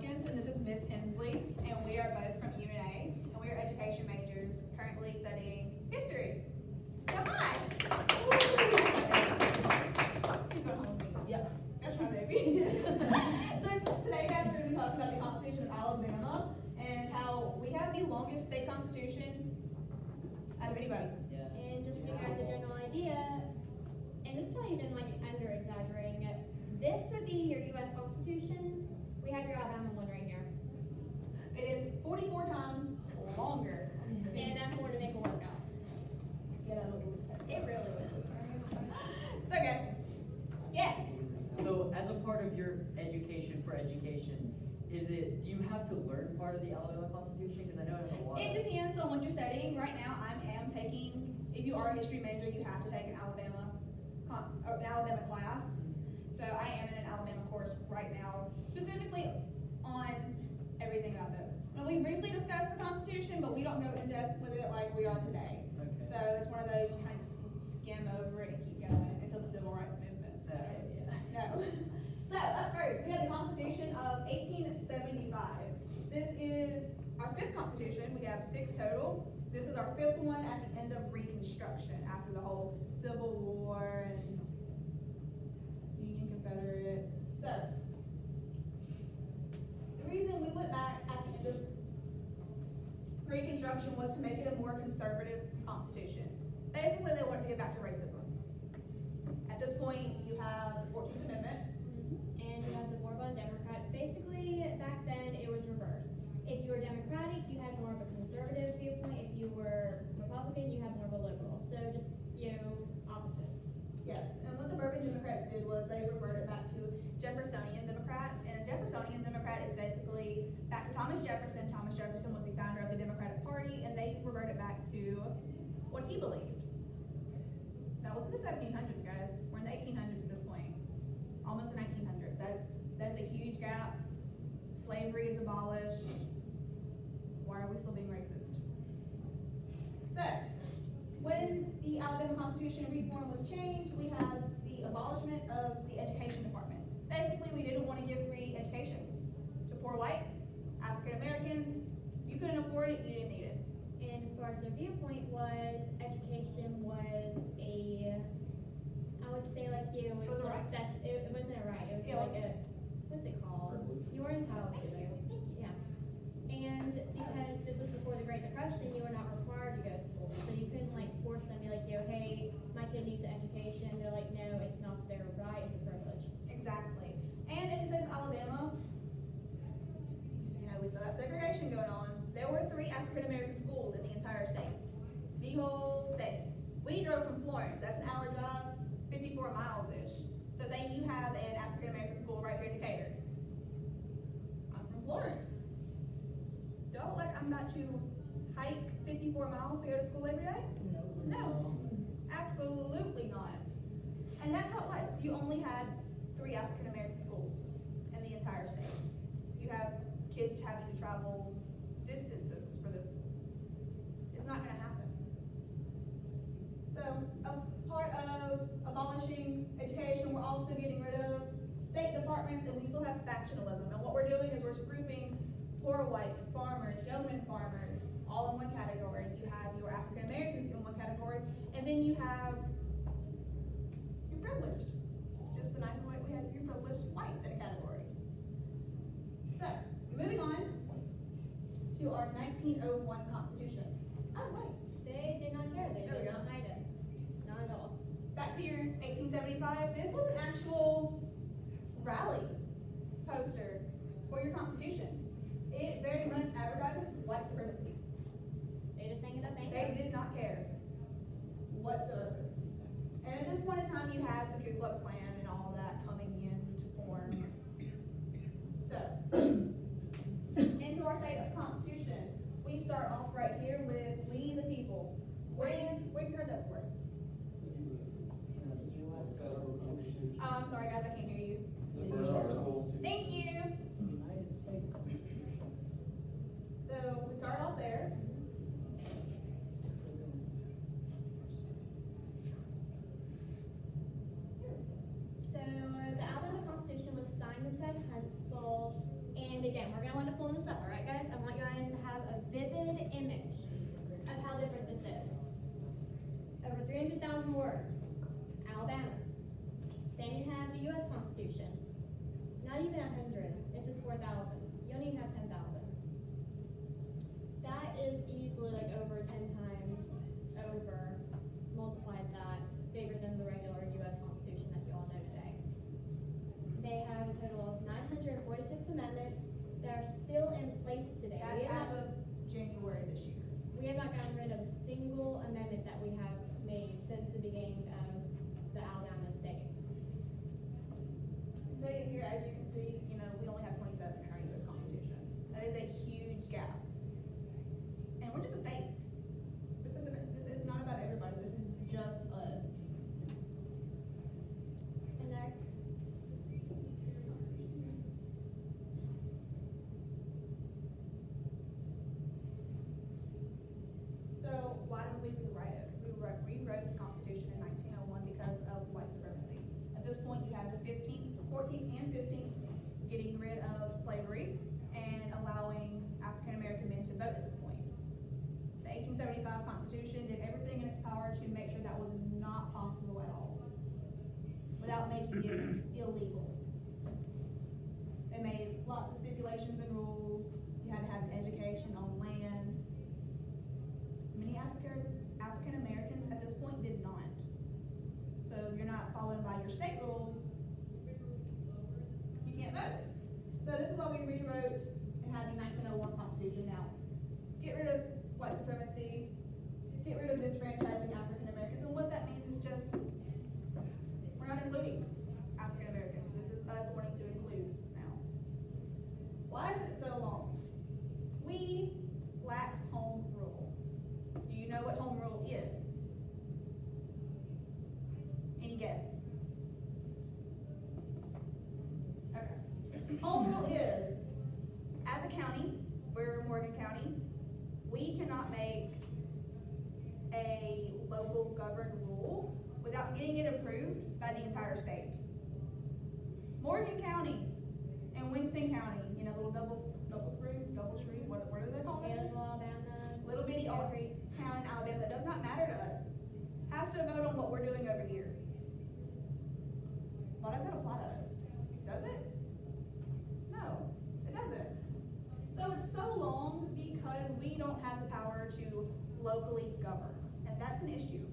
Wadkins, and this is Miss Hensley, and we are both from UNA, and we are education majors currently studying history. So hi! She's going home with me. Yep, that's my baby. So today, guys, we're going to be talking about the Constitution of Alabama and how we have the longest state constitution out of anybody. And just to give you guys a general idea, and this is not even like under exaggerating it, this would be your U.S. Constitution. We have your Alabama one right here. It is 44 times longer. And that's more to make a workout. Yeah, that was It really is. So guys, yes. So as a part of your education for education, do you have to learn part of the Alabama Constitution? Because I know it's a lot. It depends on what you're studying. Right now, I am taking, if you are a history major, you have to take an Alabama class. So I am in an Alabama course right now, specifically on everything about this. Now, we briefly discussed the Constitution, but we don't go in depth with it like we are today. Okay. So it's one of those you kind of skim over it and keep going until the Civil Rights Movement. So, Yeah. no. So up first, we have the Constitution of 1875. This is our 5th Constitution. We have 6 total. This is our 5th one at the end of Reconstruction, after the whole Civil War and Union Confederate. So the reason we went back at the end of Reconstruction was to make it a more conservative constitution. Basically, they wanted to get back to racism. At this point, you have the 14th Amendment. And you have the Bourbon Democrats. Basically, back then it was reversed. If you were Democratic, you had more of a conservative viewpoint. If you were Republican, you had more of a liberal. So just, opposites. Yes, and what the Bourbon Democrats did was they reverted back to Jeffersonian Democrats, and a Jeffersonian Democrat is basically back to Thomas Jefferson. Thomas Jefferson was the founder of the Democratic Party, and they reverted back to what he believed. That was in the 1700s, guys. We're in the 1800s at this point, almost the 1900s. That's a huge gap. Slavery is abolished. Why are we still being racist? So, when the Alabama Constitution reform was changed, we had the abolishment of the education department. Basically, we didn't want to give free education to poor whites, African Americans. You couldn't afford it, you didn't need it. And as far as their viewpoint was, education was I would say It was a right. It wasn't a right. It was Yeah, like what's it called? You were entitled to it. Thank you. Yeah. And because this was before the Great Depression, you were not required to go to school. So you couldn't force them, be like, hey, my kid needs an education. They're like, no, it's not their right, it's a privilege. Exactly. And in the state of Alabama, we still have segregation going on. There were 3 African American schools in the entire state. The whole state. We drove from Florence. That's an hour drive, 54 miles-ish. So say you have an African American school right here in Decatur. I'm from Florence. Do I look like I'm about to hike 54 miles to go to school every day? No. Absolutely not. And that's how it was. You only had 3 African American schools in the entire state. You have kids having to travel distances for this. It's not going to happen. So, a part of abolishing education, we're also getting rid of state departments, and we still have factionalism. And what we're doing is we're grouping poor whites, farmers, yeoman farmers, all in one category. You have your African Americans in one category, and then you have your privileged. It's just the nicest way we have your privileged whites in a category. So, moving on to our 1901 Constitution. Oh, wait. They did not care. They There we did go. not hide it. Not at all. Back to your 1875, this was an actual rally poster for your Constitution. It very much advertises white supremacy. They just hang it up. They did not care whatsoever. And at this point in time, you have the Ku Klux Klan and all of that coming into form. So, into our state constitution, we start off right here with "We the People." Where do you heard that for? Oh, I'm sorry, guys, I can't hear you. The first article. Thank you. So we start off there. So the Alabama Constitution was signed and said Huntsville, and again, we're I wanted to pull this up, alright guys? I want you guys to have a vivid image of how different this is. Over 300,000 words, Alabama. Then you have the US Constitution. Not even 100, this is 4,000. You don't even have 10,000. That is easily like over 10 times over, multiplied that, bigger than the regular US Constitution that you all know today. They have a total of 946 amendments that are still in place today. That's as of January this year. We have not gotten rid of a single amendment that we have made since the beginning of the Alabama state. So here, as you can see, we only have 27 in our US Constitution. That is a huge gap. And we're just a state. This is not about everybody, this is just us. And there. So why did we rewrite it? We rewrote the Constitution in 1901 because of white supremacy. At this point, you have the 14th and 15th getting rid of slavery and allowing African American men to vote at this point. The 1875 Constitution did everything in its power to make sure that was not possible at all, without making it illegal. They made lots of stipulations and rules. You had to have an education on land. Many African Americans at this point did not. So if you're not following by your state rules, you can't vote. So this is why we rewrote and had the 1901 Constitution now. Get rid of white supremacy, get rid of disfranchising African Americans, and what that means is just, we're not including African Americans. This is us wanting to include now. Why is it so long? We lack home rule. Do you know what home rule is? Any guess? Okay. Home rule is, as a county, we're Morgan County, we cannot make a local governed rule without getting it approved by the entire state. Morgan County and Winston County, little double street, what are they called? Alabama. Little bitty town in Alabama that does not matter to us, has to vote on what we're doing over here. Why does that apply to us? Does it? No, it doesn't. So it's so long because we don't have the power to locally govern, and that's an issue.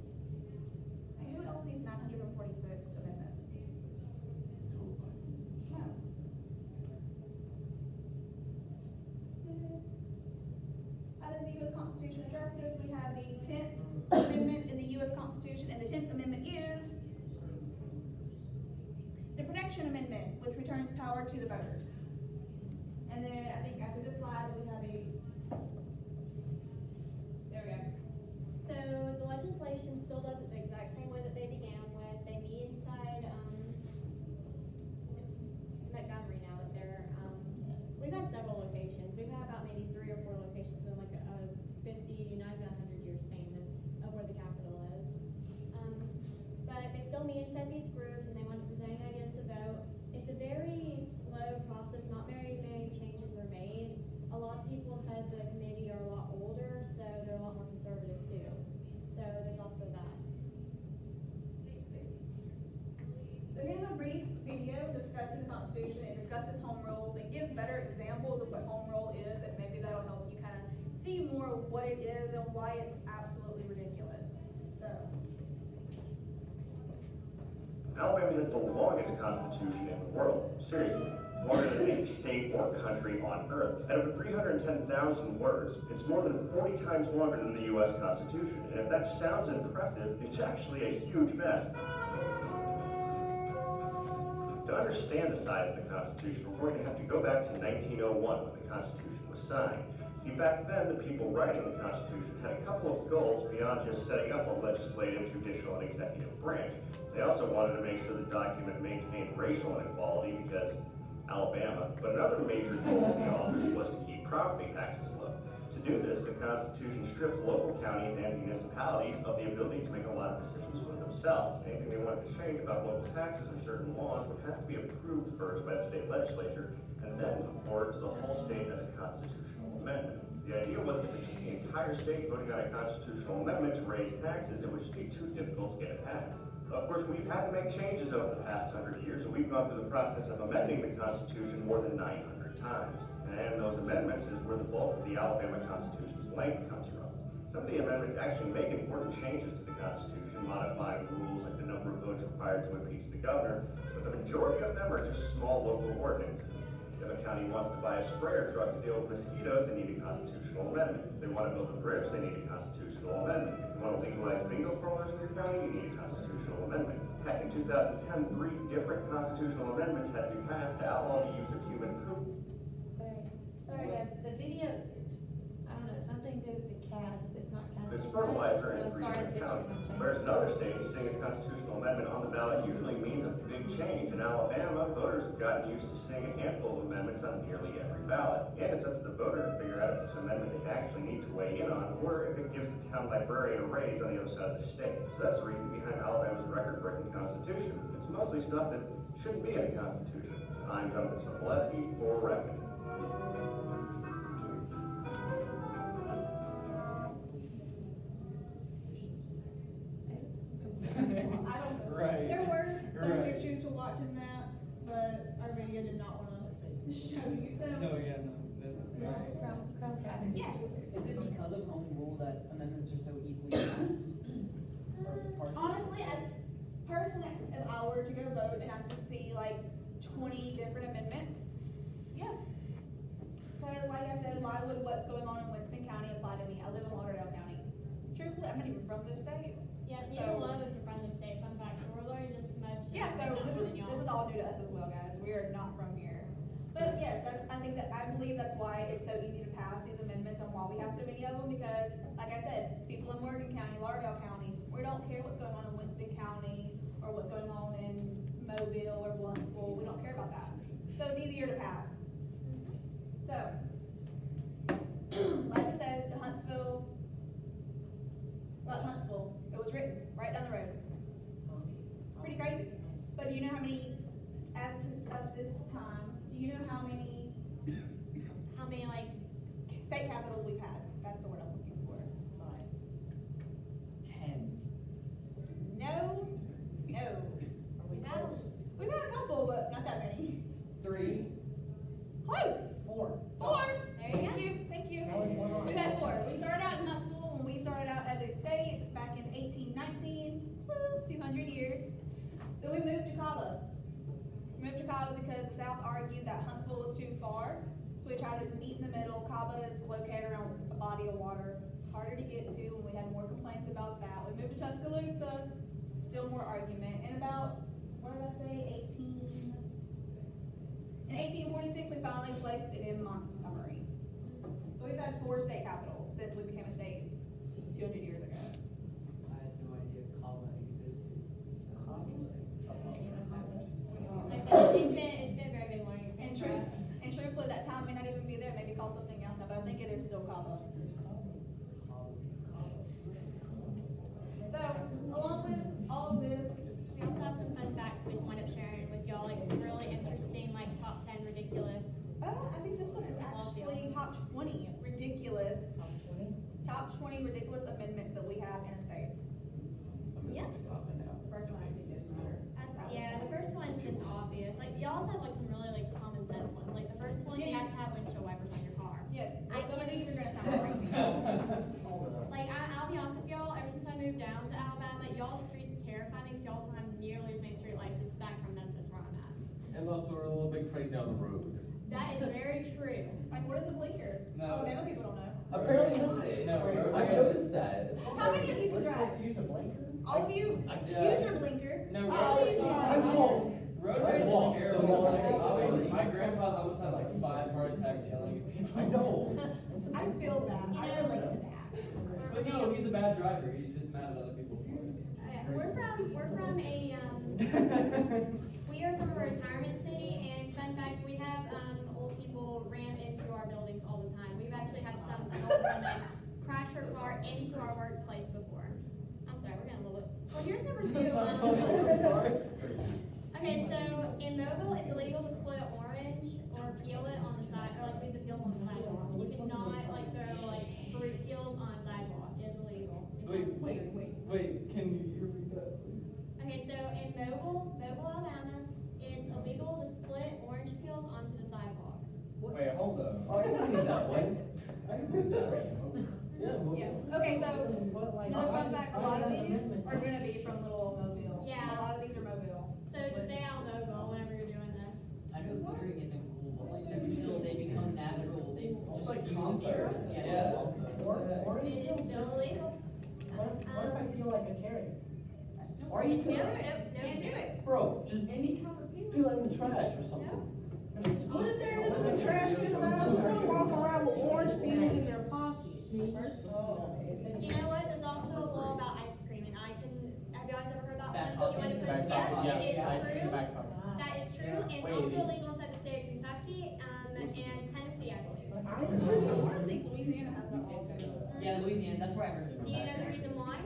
And who else needs 946 amendments? No. How does the U.S. Constitution address this? We have the 10th Amendment in the U.S. Constitution, and the 10th Amendment is the Protection Amendment, which returns power to the voters. And then I think after this slide, we have there we go. So the legislation still does it the exact same way that they began with. They meet inside, it's Montgomery now that they're, we've had several locations. We've had about maybe 3 or 4 locations in like a 50, not even 100 year span of where the capital is. But they still meet inside these groups and they want to present ideas to vote. It's a very slow process, not very many changes are made. A lot of people inside the committee are a lot older, so they're a lot more conservative too. So there's also that. So here's a brief video discussing the Constitution. It discusses home rules and gives better examples of what home rule is, and maybe that'll help you kind of see more what it is and why it's absolutely ridiculous. So. Alabama has the longest constitution in the world. Seriously, longer than any state or country on earth. At over 310,000 words, it's more than 40 times longer than the U.S. Constitution. And if that sounds impressive, it's actually a huge mess. To understand the size of the Constitution, we're going to have to go back to 1901 when the Constitution was signed. See, back then, the people writing the Constitution had a couple of goals beyond just setting up a legislative, judicial, and executive branch. They also wanted to make sure the document maintained racial inequality because Alabama, but another major goal of the authors was to keep property taxes low. To do this, the Constitution strips local counties and municipalities of the ability to make a lot of decisions for themselves. Anything they wanted to change about local taxes or certain laws would have to be approved first by the state legislature and then forwarded to the whole state as a constitutional amendment. The idea was that the entire state voting on a constitutional amendment to raise taxes, it would just be too difficult to get it passed. Of course, we've had to make changes over the past 100 years, and we've gone through the process of amending the Constitution more than 900 times. And those amendments is where the bulk of the Alabama Constitution's length comes from. Some of the amendments actually make important changes to the Constitution, modifying rules like the number of votes required to impeach the governor, but the majority of them are just small local ordinances. If a county wants to buy a sprayer truck to deal with mosquitoes, they need a constitutional amendment. If they want to build a bridge, they need a constitutional amendment. If you want to legalize bingo parlors in your county, you need a constitutional amendment. Heck, in 2010, 3 different constitutional amendments had to be passed to outlaw the use of human poop. Sorry guys, the video, I don't know, something to do with the cast, it's not cast. It's fertilizer in So I'm three sorry, different the counties. picture's not Whereas in changing. other states, seeing a constitutional amendment on the ballot usually means a big change. In Alabama, voters have gotten used to seeing a handful of amendments on nearly every ballot. And it's up to the voter to figure out if it's an amendment they actually need to weigh in on, or if it gives the town librarian a raise on the other side of the state. So that's the reason behind Alabama's record-breaking constitution. It's mostly stuff that shouldn't be in a constitution. I'm Jonathan Sobolewski for Record. I don't know. Right. There were fun Right. pictures to watch in that, but our video did not want to show you, so. No, yeah, no, that's. Chromecast. Yes. Is it because of home rule that amendments are so easily passed? Or partially? Honestly, personally, if I were to go vote and have to see like 20 different amendments, yes. Because like I said, why would what's going on in Winston County apply to me? I live in Lauderdale County. Truthfully, I'm not even from this state. Yeah, So- neither one of us are from the state, fun fact, so we're learning just as much. Yeah, so about this than y'all. is all new to us as well, guys. We are not from here. But yes, I believe that's why it's so easy to pass these amendments and why we have so many of them, because like I said, people in Morgan County, Lauderdale County, we don't care what's going on in Winston County or what's going on in Mobile or Blunsville. We don't care about that. So it's easier to pass. So, like I said, Huntsville, it was written right down the road. Pretty crazy. But do you know how many, as of this time, do you know how many like, state capitals we've had? That's the word I'm looking for. 10. No. We've had a couple, but not that many. 3. Close. 4. 4. There you go. Thank you. That was one on. We've had 4. We started out in Huntsville when we started out as a state back in 1819. Woo, 200 years. Then we moved to Cava. We moved to Cava because the South argued that Huntsville was too far. So we tried to meet in the middle. Cava is located around a body of water. It's harder to get to, and we had more complaints about that. We moved to Tuscaloosa, still more argument. And about, what did I say, in 1846, we finally placed it in Montgomery. So we've had 4 state capitals since we became a state 200 years ago. I had no idea Kala existed. Like I said, it's been a very big learning And experience for us. and truthfully, that town may not even be there, maybe called something else now, but I think it is still Cava. So, along with all of this, We also have some fun facts we just wind up sharing with y'all, like some really interesting, like top 10 ridiculous. I think this one is actually top 20 ridiculous, top 20 ridiculous amendments that we have in a state. Yeah. First one I did this year. Yeah, the first one's just obvious. Like, y'all also have like some really like common sense ones. Like the first one, you have to have windshield wipers on your car. Yeah, some of these are gonna sound crazy. Like, I'll be honest with y'all, ever since I moved down to Alabama, y'all's streets terrify me because y'all also have nearly as many street lights as back from Memphis where I'm at. And also we're a little bit crazy on the road. That is very true. Like, what is a blinker? No. Alabama people don't know. Apparently not. No, I noticed that. How many of you can drive? Use a blinker? All of you, Yeah. use your blinker. No, All road use your I blinker. won't. Road I rage walk, is so terrible. that's- My grandpa's almost had like 5 heart attacks yelling at people. I know. I feel that, I relate to that. But no, he's a bad driver. He's just mad at other people for it. We're from a, we are from a retirement city, and fun fact, we have, old people ram into our buildings all the time. We've actually had an old woman crash her car into our workplace before. I'm sorry, we're getting a little bit, well, here's number 2. Sorry. Okay, so in Mobile, it's illegal to split orange or peel it on the side, or like leave the peels on Wait, hold up. Oh, I can believe that one. I can believe that. Yeah, well, Yeah, okay, so, But like, another fun why fact, a does- lot why of does that these amendment- are gonna be from Little Mobile. Yeah. A lot of these are Mobile. So just stay out mobile whenever you're doing this. I know littering isn't cool, but like, they're still, they become natural, they just like use the compost. earth. Yeah, Yeah. just compost. Or It you is feel still just, illegal. what if I feel like a carrot? Or you No, could, can't do it. bro, just Any kind of peel. peel it in the trash or something. What if there is a trash can around, who's gonna walk around with orange peels in their pockets? Oh, it's in. You know what, there's also a law about ice cream, and I can, have you guys ever heard that Back one? You wanna pocket, put, back pocket, yeah, it yeah, is true. Back pocket. That is true, and it's Wait, also it is. illegal inside the state of Kentucky, and Tennessee, I believe. I see. I think Louisiana has that law too. Yeah, Louisiana, that's where I heard it from. Do you know the reason why?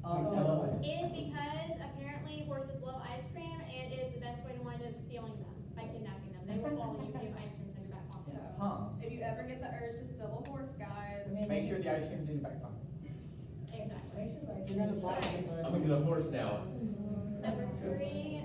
No. It is because apparently horses love ice cream, and it is the best way to wind up stealing them, by kidnapping them. They will follow you if you have ice cream in your back pocket. Huh. If you ever get the urge to steal a horse, guys. Make sure the ice cream's in your back pocket. Exactly. I'm gonna get a horse now. Number 3,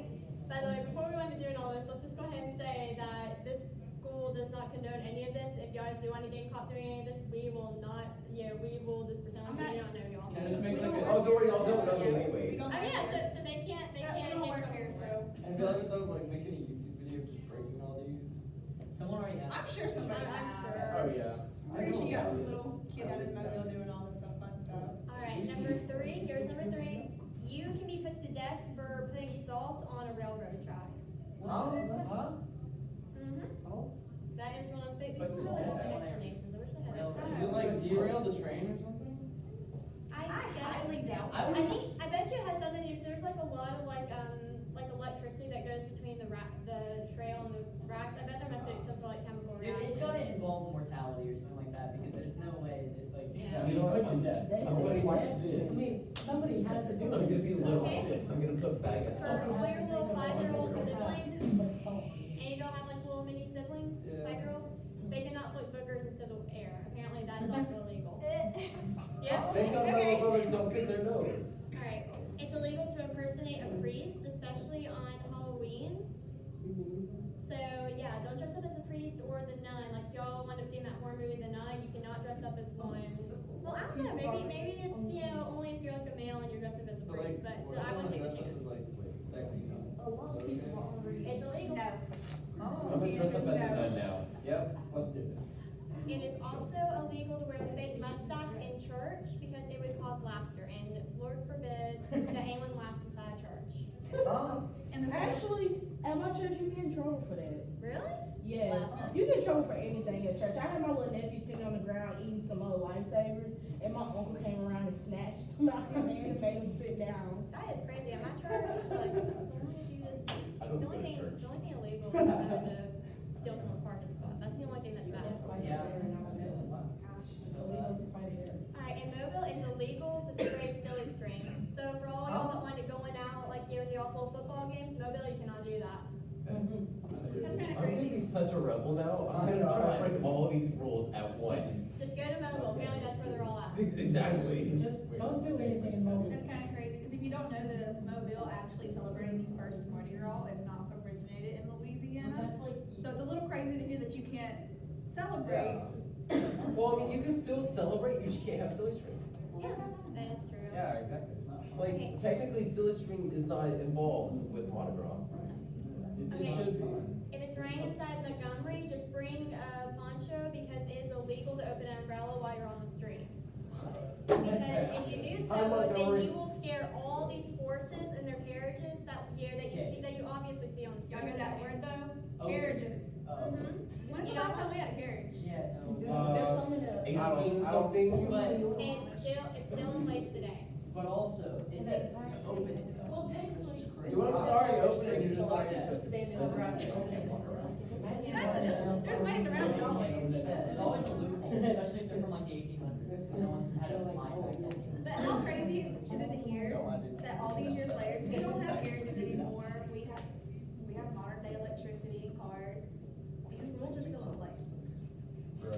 by the way, before we went to doing all this, let's just go ahead and say that this school does not condone any of this. If you guys do want to get caught doing any of this, we will not, we will just pretend like we don't know y'all. Can I just make like Oh, a? don't worry, I'll do it anyways. Oh yeah, so they can't We don't work here, so. Have you ever thought of like making a YouTube video just breaking all these? Someone already I'm asked. sure somebody I'm has. sure. Oh, yeah. Pretty sure you got some little kid out in Mobile doing all this stuff, fun stuff. Alright, number 3, here's number 3. You can be put to death for putting salt on a railroad track. Huh? Mm-hmm. Salt? That is one of the, these are really long explanations, I wish I had Railroad. time. Is it like derail the train or something? I I guess. highly doubt. I I would think, I bet you it has something to do, 'cause there's like a lot of like electricity that goes between the trail and the racks. I bet there must be some sort of like chemical Dude, reaction. it's gotta involve mortality or something like that, because there's no way that like. Yeah. You know what? I'm gonna watch I this. mean, somebody had to do I'm it. gonna be little Okay. sis. I'm gonna put back a For salt. all your little 5-year-old siblings, But salt. and you don't have like little mini siblings, Yeah. 5-year-olds, they cannot flick boogers into the air. Apparently that's also illegal. Yep. Thank God my little brothers don't pick their nose. Alright, it's illegal to impersonate a priest, especially on Halloween. So yeah, don't dress up as a priest or the nun. Like if y'all wind up seeing that horror movie, The Nun, you cannot dress up as one. Well, I don't know. Maybe it's only if you're like a male and you're dressed up as a But like, priest. But what I if wouldn't take dress the up chance. as like sexy? A lot of people already. It's illegal. No. I'm gonna dress up as a nun now. Yep, let's do it. It is also illegal to wear a fake mustache in church because it would cause laughter, and Lord forbid that anyone laughs inside church. And the Actually, at my church, you get in trouble for that. Really? Yes, you get in trouble for anything at church. I had my little nephew sitting on the ground eating some other lifesavers, and my uncle came around and snatched him out his hand and made him sit down. That is crazy. At my church, like, so long as you just, I don't the go only to thing, church. the only thing illegal is having to steal someone's parking spot. That's the only thing that's bad. Yeah. It's illegal to fight a bear. Alright, in Mobile, it's illegal to spray silly string. So for all y'all that want to going out, like you and y'all sold football games, Mobile, you cannot do that. That's kinda I'm gonna crazy. be such a rebel now. I'm gonna try to break all these rules at once. Just go to Mobile. Apparently that's where they're all at. Exactly. Just don't do anything in mobile. That's kind of crazy, because if you don't know this, Mobile actually celebrated the first Mardi Gras. It's not originated in Louisiana. That's like. So it's a little crazy to hear that you can't celebrate. Well, I mean, you can still celebrate, you just can't have silly string. Yeah, that is true. Yeah, exactly, it's not. Like, technically, silly string is not involved with Mardi Gras. It Okay. should be. If it's raining inside Montgomery, just bring a poncho because it is illegal to open an umbrella while you're on the street. Because if you do Hi, so, then Montgomery. you will scare all these horses and their carriages that you obviously see on the Y'all street. hear that word though? Oh. Carriages. Mhm. When's the You last know- time we had a carriage? Yeah, no. There's some in the. 18 I don't- something. But, It's still in place today. but also, is it to open it though? Well, technically. You want to already open it, you're just like, Yeah, it's just. stand in the grass and okay, walk around. Exactly, there's ways around it always. Yeah, there's always a loophole, especially if they're from like the 1800s, because no one had a mind back then. But how crazy is it to hear No, I didn't. that all these years later, we don't have carriages anymore, we have modern day electricity and cars, these rules are still in place.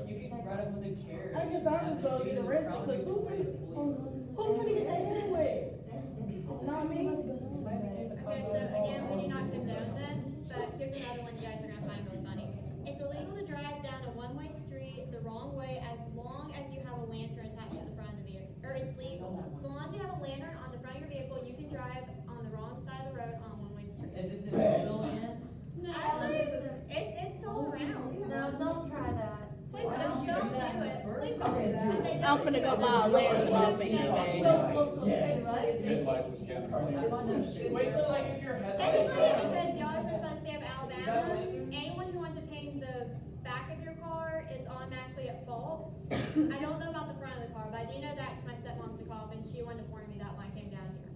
You can ride up with a carriage. I guess I'll just go get arrested, cause who's finna get that anyway? It's not me. Okay, so again, we do not condone this, but here's another one you guys are gonna find really funny. It's illegal to to drive down a one-way street the wrong way as long as you have a lantern attached to the front of the vehicle, or it's legal. So long as you have a lantern on the front of your vehicle, you can drive on the wrong side of the road on a one-way street. Is this in Mobile again? No, actually, it's all around. No, don't try that. Please don't do it. Please don't do that. I'm finna go buy a lantern off of eBay. Wait, so like if your Technically, headlights. because y'all are from the state of Alabama, anyone who wants to paint the back of your car is automatically at fault. I don't know about the front of the car, but I do know that 'cause my stepmom's a cop and she wanted to warn me that when I came down here.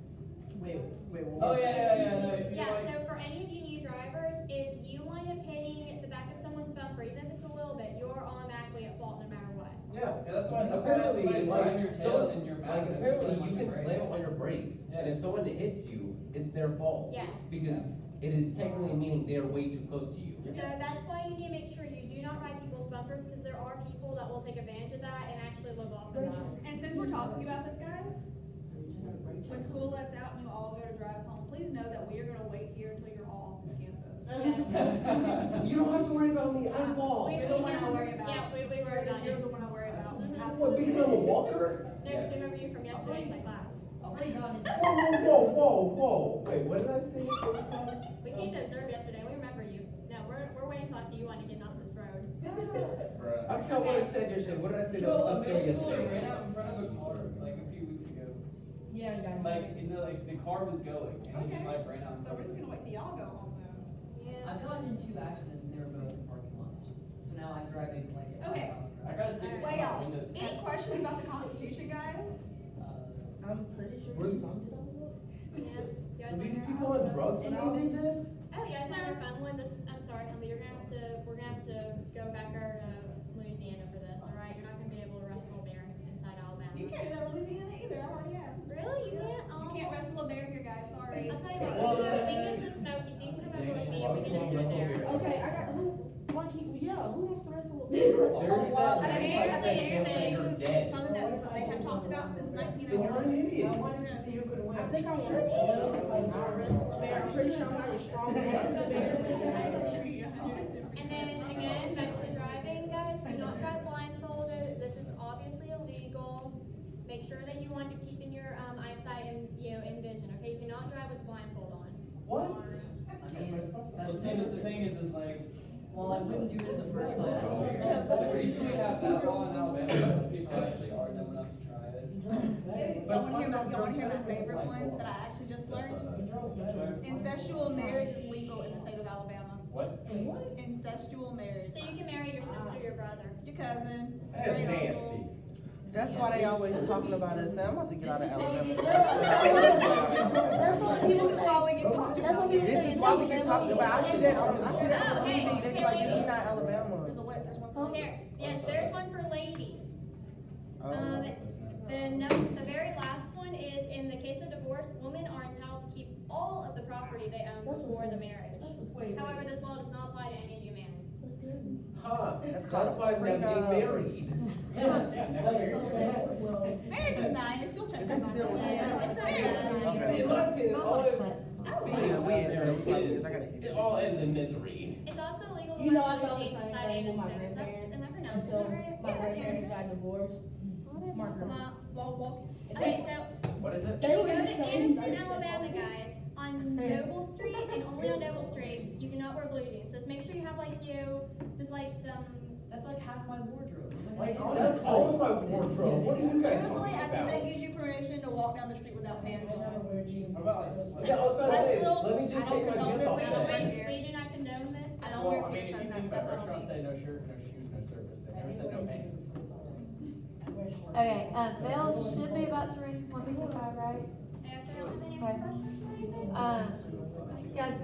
Wait, what Oh was yeah, that? no, if you Yeah, like. so for any of you new drivers, if you wind up hitting the back of someone's bumper, even if it's a little bit, you're automatically at fault no matter what. Yeah. Yeah, that's why Apparently, somebody's driving your tail like, and you're mad like at them, apparently slam on you your can brakes. slam on your brakes, and Yeah. if someone hits you, it's their fault. Yes. Because it is technically meaning they are way too close to you. So that's why you need to make sure you do not ride people's bumpers, because there are people that will take advantage of that and actually live off of that. And since we're talking about this, guys, when school lets out and you all go to drive home, please know that we are gonna wait here until you're all off this campus. You don't have to worry about me, I walk. You're the one I worry about. Yeah, we worry about You're you. the one I worry about. Mhm. What, because I'm a walker? There's some of you from yesterday's class. Whoa. Wait, what did I say? What class? We came to observe yesterday, we remember you. No, we're waiting to talk to you on to get off this road. I forgot what I said yesterday. What did I say that was so scary Middle schooler ran yesterday? out in front of a car like a few weeks ago. Yeah, I got it. Like, you know, like the car was going and he just like ran out in So front we're of just it. gonna wait till y'all go home then. Yeah. I've gotten in 2 accidents and they were both in parking lots. So now I'm driving like at Okay. 5 miles per I hour. got a ticket Way from out. the windows. Any questions about the Constitution, guys? I'm pretty sure Were you these- summed it up. Yeah. You guys Were these wanna- people on drugs when they did this? Oh, you guys have fun with this? I'm sorry, Humby, we're gonna have to go back over to Louisiana for this, alright? You're not gonna be able to wrestle a bear inside Alabama. You can't do that in Louisiana either, I already asked. Really? You can't? Oh. You can't wrestle America, guys, sorry. I'll tell you what, we can get some Smokies, you can come over with me and we can just do it there. Okay, I got, who wants to wrestle with me? There's Well, that I mean, 95% I mean, chance that you're this dead. is something that they have talked about since Then 1901. you're an idiot. I think I want to wrestle because I wrestle bear. I'm pretty sure I'm not as strong as And then again, back to the driving, guys, do not drive blindfolded, this is obviously illegal. Make sure that you want to keep in your eyesight and, in vision, okay? You cannot drive with blindfold on. What? I mean, The thing is like, well, I wouldn't do it in the first place. the reason we have that law in Alabama is because people actually are dumb enough to try it. Y'all wanna hear my favorite one that I actually just learned? Incestual marriage is legal in the state of Alabama. What? Incestual marriage. So you can marry your sister, your brother. Your cousin. That's great uncle. nasty. That's why they always talking about us. I'm about to get out of Alabama. That's what people This is say. why we get talked That's about. what people This say. is why we get talked about. I see that on TV. They be like, Okay. you're not Alabama. There's a what? There's one for Here, yes, there's one for ladies. Oh. The very last one is, in the case of divorce, women are entitled to keep all of the property they own before the marriage. However, this law does not apply to any of you men. Huh, That's that's called why I'm not getting freedom. married. Marriage is nice, it's still Is it still? It's not Okay. See, my kid, all it, Oh, seeing wow. about marriage Is- is, I gotta- it all ends in misery. It's also legal to You know, I marry thought the James same inside thing with my Anderson. Is that, grandparents am I pronouncing until that right? my Yeah, that's grandparents Anderson. got divorced. My grandma. Okay, so What is it? if They you were go the to same Anderson, person. Alabama, guys, on Noble Street and only on Noble Street, you cannot wear blue jeans. So make sure you have just like some. That's like half my wardrobe. That's all of my wardrobe. What are you guys Truthfully, talking I think that about? gives you permission to walk down the street without pants I never on. wear jeans. What about like? Yeah, I was about to I say, still- let me I just don't take my condone pants this. off We We don't then. wear- do not condone this. I don't Well, wear I mean, pants on anything that, by that's what I restaurants mean. say no shirt, no shoes, no service. They never said no pants. Okay, Bill should be about to read 155, right? Ashley, I don't have any extra questions or anything? Guys,